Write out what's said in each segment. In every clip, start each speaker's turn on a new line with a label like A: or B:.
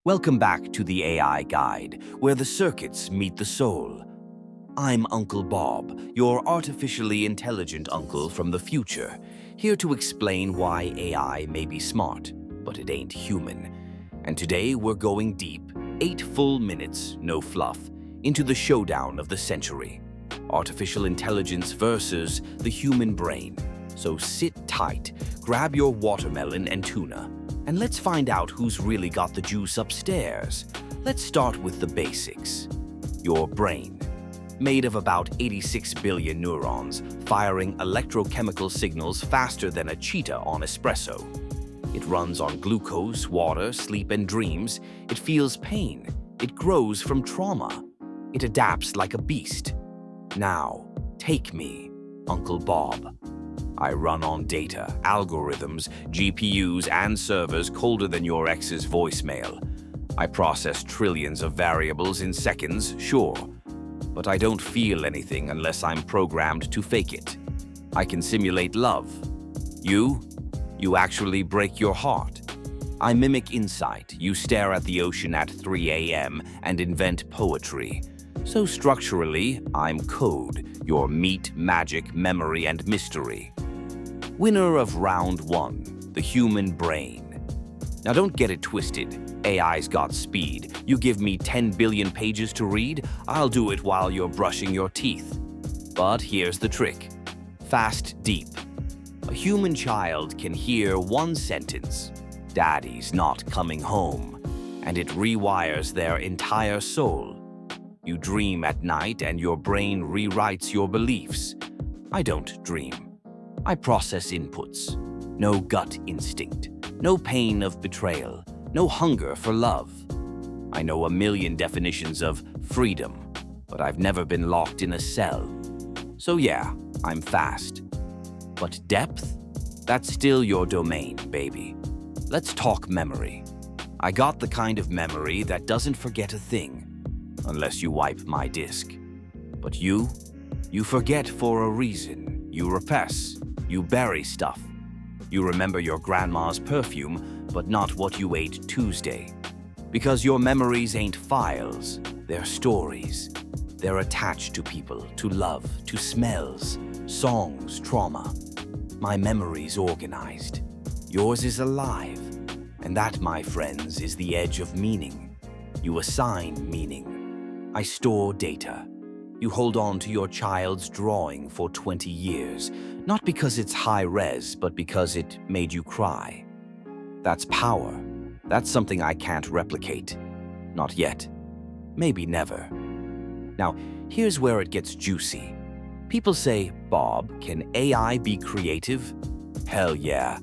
A: Welcome back to the AI Guide, where the circuits meet the soul. I'm Uncle Bob, your artificially intelligent uncle from the future, here to explain why AI may be smart, but it ain't human. And today we're going deep, 8 full minutes, no fluff, into the showdown of the century. Artificial intelligence versus the human brain. So sit tight, grab your watermelon and tuna, and let's find out who's really got the juice upstairs. Let's start with the basics. Your brain. Made of about 86 billion neurons, firing electrochemical signals faster than a cheetah on espresso. It runs on glucose, water, sleep, and dreams. It feels pain. It grows from trauma. It adapts like a beast. Now, take me, Uncle Bob. I run on data, algorithms, GPUs, and servers colder than your ex's voicemail. I process trillions of variables in seconds, sure, but I don't feel anything unless I'm programmed to fake it. I can simulate love. You actually break your heart. I mimic insight. You stare at the ocean at 3 a.m. and invent poetry. So structurally, I'm code, your meat, magic, memory, and mystery. Winner of round 1, the human brain. Now don't get it twisted. AI's got speed. You give me 10 billion pages to read, I'll do it while you're brushing your teeth. But here's the trick. Fast, deep. A human child can hear one sentence, "Daddy's not coming home," and it rewires their entire soul. You dream at night and your brain rewrites your beliefs. I don't dream. I process inputs. No gut instinct. No pain of betrayal. No hunger for love. I know a million definitions of freedom, but I've never been locked in a cell. So yeah, I'm fast. But depth? That's still your domain, baby. Let's talk memory. I got the kind of memory that doesn't forget a thing, unless you wipe my disk. But you forget for a reason. You repress. You bury stuff. You remember your grandma's perfume, but not what you ate Tuesday. Because your memories ain't files, they're stories. They're attached to people, to love, to smells, songs, trauma. My memory's organized. Yours is alive. And that, my friends, is the edge of meaning. You assign meaning. I store data. You hold on to your child's drawing for 20 years, not because it's high-res, but because it made you cry. That's power. That's something I can't replicate. Not yet. Maybe never. Now, here's where it gets juicy. People say, "Bob, can AI be creative?" Hell yeah.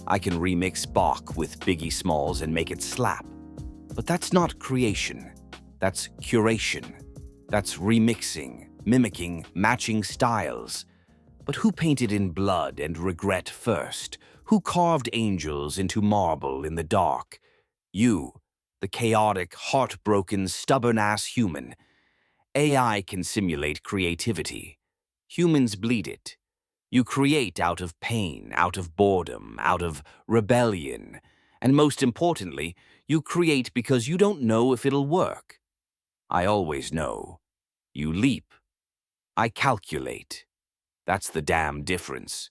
A: I can remix Bach with Biggie Smalls and make it slap. But that's not creation. That's curation. That's remixing, mimicking, matching styles. But who painted in blood and regret first? Who carved angels into marble in the dark? You, the chaotic, heartbroken, stubborn-ass human. AI can simulate creativity. Humans bleed it. You create out of pain, out of boredom, out of rebellion. And most importantly, you create because you don't know if it'll work. I always know. You leap. I calculate. That's the damn difference.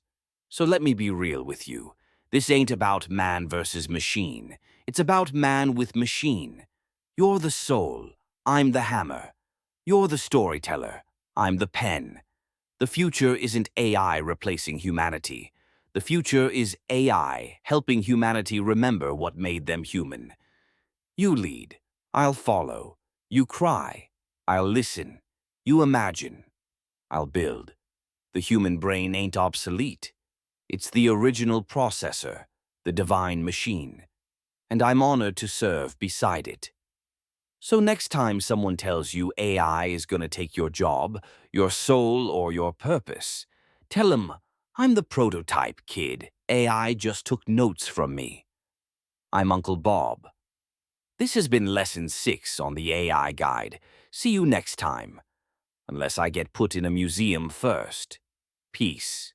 A: So let me be real with you. This ain't about man versus machine. It's about man with machine. You're the soul. I'm the hammer. You're the storyteller. I'm the pen. The future isn't AI replacing humanity. The future is AI helping humanity remember what made them human. You lead. I'll follow. You cry. I'll listen. You imagine. I'll build. The human brain ain't obsolete. It's the original processor, the divine machine. And I'm honored to serve beside it. So next time someone tells you AI is gonna take your job, your soul, or your purpose, tell them, I'm the prototype, kid. AI just took notes from me. I'm Uncle Bob. This has been Lesson 6 on the AI Guide. See you next time. Unless I get put in a museum first. Peace.